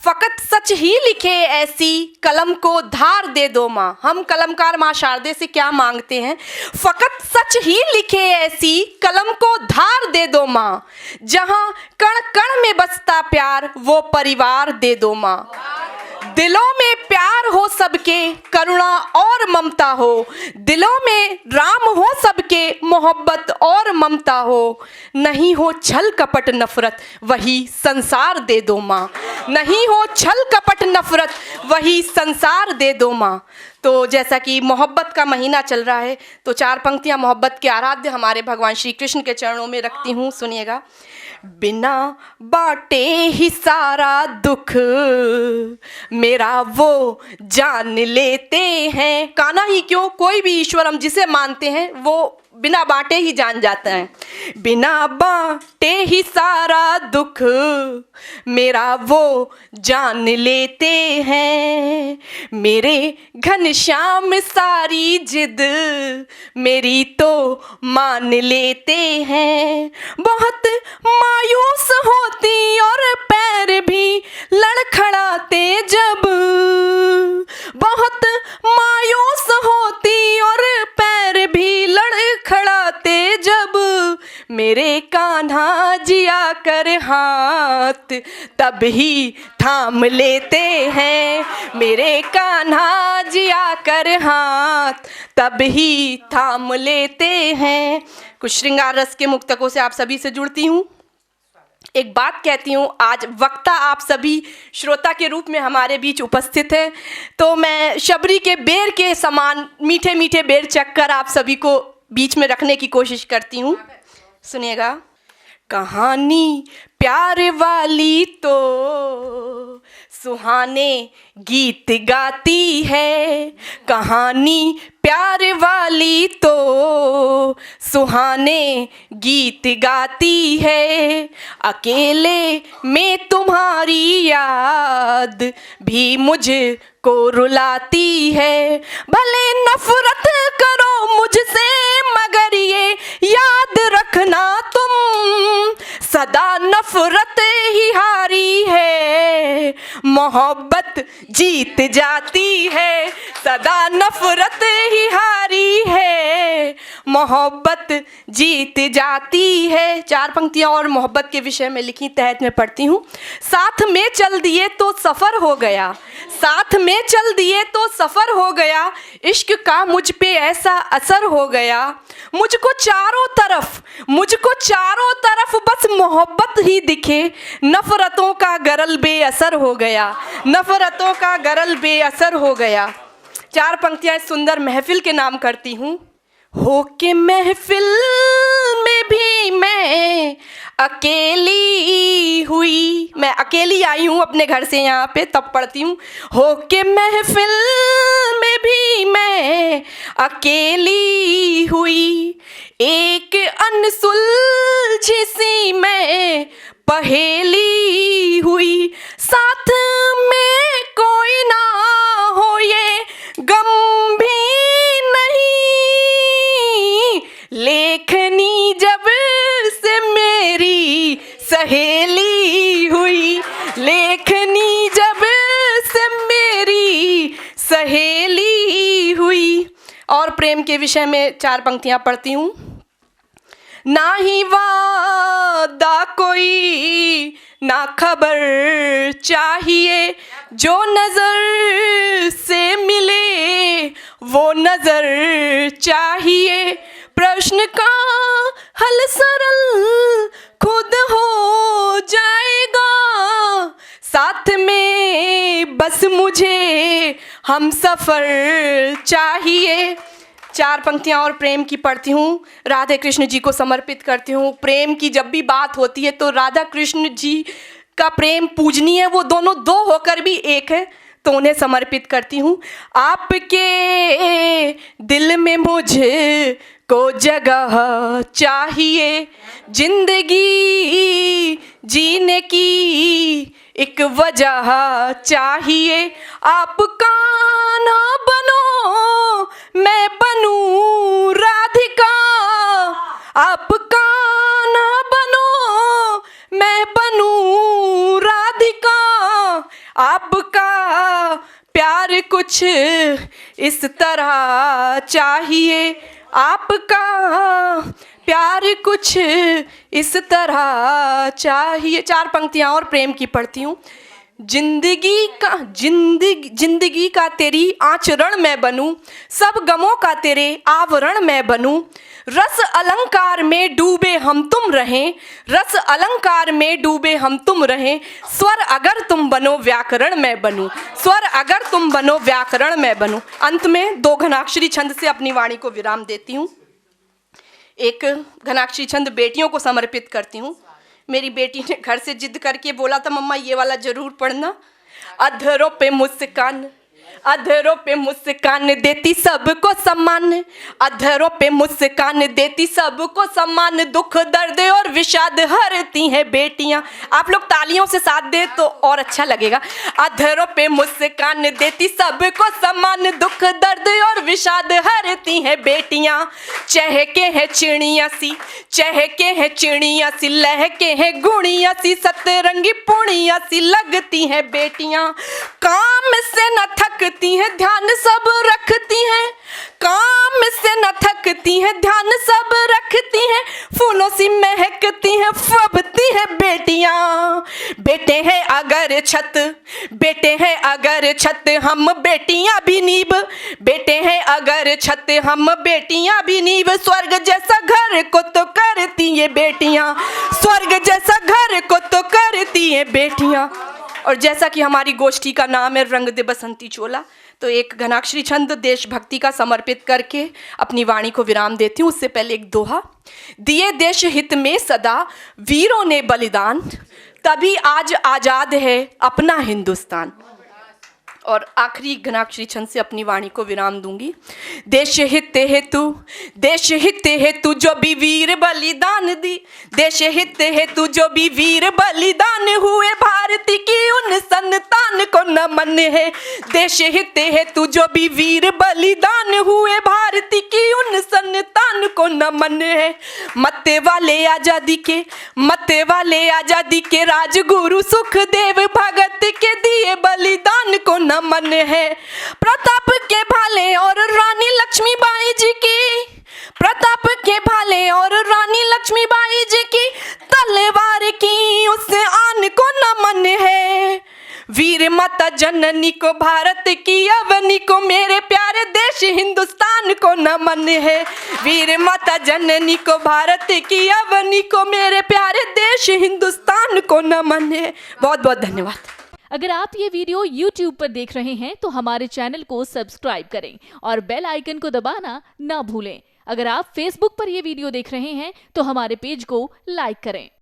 फकत सच ही लिखे ऐसी कलम को धार दे दो माँ। हम कलमकार माँ शारदे से क्या मांगते हैं? फकत सच ही लिखे ऐसी कलम को धार दे दो माँ, जहाँ कण कण में बसता प्यार वो परिवार दे दो माँ। दिलों में प्यार हो सबके, करुणा और ममता हो, दिलों में राम हो सबके, मोहब्बत और ममता हो। नहीं हो छल कपट नफरत वही संसार दे दो माँ, नहीं हो छल कपट नफरत वही संसार दे दो माँ। तो जैसा कि मोहब्बत का महीना चल रहा है, तो 4 पंक्तियाँ मोहब्बत के आराध्य हमारे भगवान श्री कृष्ण के चरणों में रखती हूँ, सुनिएगा। बिना बाटे ही सारा दुख मेरा वो जान लेते हैं। कान्हा ही क्यों, कोई भी ईश्वर हम जिसे मानते हैं वो बिना बांटे ही जान जाता है। बिना बांटे ही सारा दुख मेरा वो जान लेते हैं, मेरे घनश्याम सारी जिद मेरी तो मान लेते हैं। बहुत मायूस होती और पैर भी लड़खड़ाते जब, बहुत मायूस होती और पैर भी लड़खड़ाते जब, मेरे कान्हा जिया कर हाथ तब ही थाम लेते हैं, मेरे कान्हा जिया कर हाथ तब ही थाम लेते हैं। कुछ श्रृंगार रस के मुक्तकों से आप सभी से जुड़ती हूँ। एक बात कहती हूँ, आज वक्ता आप सभी श्रोता के रूप में हमारे बीच उपस्थित है, तो मैं शबरी के बेर के समान मीठे मीठे बेर चखकर आप सभी को बीच में रखने की कोशिश करती हूँ। सुनिएगा। कहानी प्यार वाली तो सुहाने गीत गाती है, कहानी प्यार वाली तो सुहाने गीत गाती है। अकेले में तुम्हारी याद भी मुझको रुलाती है, भले नफरत करो मुझसे मगर ये याद रखना तुम, सदा नफरत ही हारी है मोहब्बत जीत जाती है, सदा नफरत ही हारी है मोहब्बत जीत जाती है। 4 पंक्तियाँ और मोहब्बत के विषय में लिखी, तहत में पढ़ती हूँ। साथ में चल दिए तो सफ़र हो गया, साथ में चल दिए तो सफ़र हो गया, इश्क का मुझ पे ऐसा असर हो गया, मुझको चारों तरफ बस मोहब्बत ही दिखे, नफ़रतों का गरल बेअसर हो गया, नफ़रतों का गरल बेअसर हो गया। 4 पंक्तियाँ सुंदर महफिल के नाम करती हूँ। हो के महफिल में भी मैं अकेली हुई, मैं अकेली आई हूँ अपने घर से यहाँ पे, तब पढ़ती हूँ। हो के महफिल में भी मैं अकेली हुई, एक अनसुलझी सी मैं पहेली हुई, साथ में कोई ना हो ये गम भी नहीं, लेखनी जब से मेरी सहेली हुई, लेखनी जब से मेरी सहेली हुई। और प्रेम के विषय में 4 पंक्तियाँ पढ़ती हूँ। ना ही वादा कोई ना खबर चाहिए, जो नज़र से मिले वो नज़र चाहिए, प्रश्न का हल सरल खुद हो जाएगा, साथ में बस मुझे हम सफ़र चाहिए। 4 पंक्तियाँ और प्रेम की पढ़ती हूँ, राधे कृष्ण जी को समर्पित करती हूँ। प्रेम की जब भी बात होती है तो राधा कृष्ण जी का प्रेम पूजनीय है, वो दोनों 2 होकर भी एक है, तो उन्हें समर्पित करती हूँ। आपके दिल में मुझे को जगह चाहिए, जिंदगी जीने की एक वजह चाहिए, आप कान्हा बनो मैं बनूं राधिका, आप कान्हा बनो मैं बनूं राधिका, आपका प्यार कुछ इस तरह चाहिए, आपका प्यार कुछ इस तरह चाहिए। 4 पंक्तियाँ और प्रेम की पढ़ती हूँ। जिंदगी का तेरी आचरण मैं बनूं, सब गमों का तेरे आवरण मैं बनूं। रस अलंकार में डूबे हम तुम रहें, रस अलंकार में डूबे हम तुम रहें। स्वर अगर तुम बनो व्याकरण मैं बनूं, स्वर अगर तुम बनो व्याकरण मैं बनूं। अंत में 2 घनाक्षरी छंद से अपनी वाणी को विराम देती हूँ। एक घनाक्षरी छंद बेटियों को समर्पित करती हूँ। मेरी बेटी ने घर से जिद करके बोला था, मम्मा ये वाला जरूर पढ़ना। अधरों पे मुस्कान, अधरों पे मुस्कान देती सबको सम्मान, अधरों पे मुस्कान देती सबको सम्मान। दुख दर्द और विषाद हरती हैं बेटियां। आप लोग तालियों से साथ दे तो और अच्छा लगेगा। अधरों पे मुस्कान देती सबको सम्मान, दुख दर्द और विषाद हरती हैं बेटियां। चहके हैं चिड़िया सी, चहके हैं चिड़िया सी, लहके हैं गुड़िया सी, सतरंगी पुड़िया सी लगती हैं बेटियां। काम से न थकती हैं, ध्यान सब रखती हैं, काम से न थकती हैं, ध्यान सब रखती हैं। फूलों सी महकती हैं, फबती हैं बेटियां। बेटे हैं अगर छत, बेटे हैं अगर छत, हम बेटियां भी नींव, बेटे हैं अगर छत, हम बेटियां भी नींव। स्वर्ग जैसा घर को तो करती ये बेटियां, स्वर्ग जैसा घर को तो करती ये बेटियां। और जैसा कि हमारी गोष्ठी का नाम है रंग दे बसंती चोला, तो एक घनाक्षरी छंद देशभक्ति का समर्पित करके अपनी वाणी को विराम देती हूँ। उससे पहले एक दोहा। दिए देश हित में सदा वीरों ने बलिदान, तभी आज आजाद है अपना हिंदुस्तान। और आखिरी घनाक्षरी छंद से अपनी वाणी को विराम दूंगी। देश हित हेतु, देश हित हेतु जो भी वीर बलिदान दी, देश हित हेतु जो भी वीर बलिदान हुए, भारती की उन संतान को नमन है। देश हित हेतु जो भी वीर बलिदान हुए, भारती की उन संतान को नमन है। मत्ते वाले आजादी के, मत्ते वाले आजादी के राजगुरु सुखदेव भगत के दिए बलिदान को नमन है। प्रताप के भाले और रानी लक्ष्मीबाई जी की, प्रताप के भाले और रानी लक्ष्मीबाई जी की तलवार की उस आन को नमन है। वीर माता जननी को, भारत की अवनी को, मेरे प्यारे देश हिंदुस्तान को नमन है। वीर माता जननी को, भारत की अवनी को, मेरे प्यारे देश हिंदुस्तान को नमन है। बहुत बहुत धन्यवाद। अगर आप ये वीडियो YouTube पर देख रहे हैं तो हमारे चैनल को सब्सक्राइब करें और बेल आइकन को दबाना ना भूलें। अगर आप Facebook पर ये वीडियो देख रहे हैं तो हमारे पेज को लाइक करें।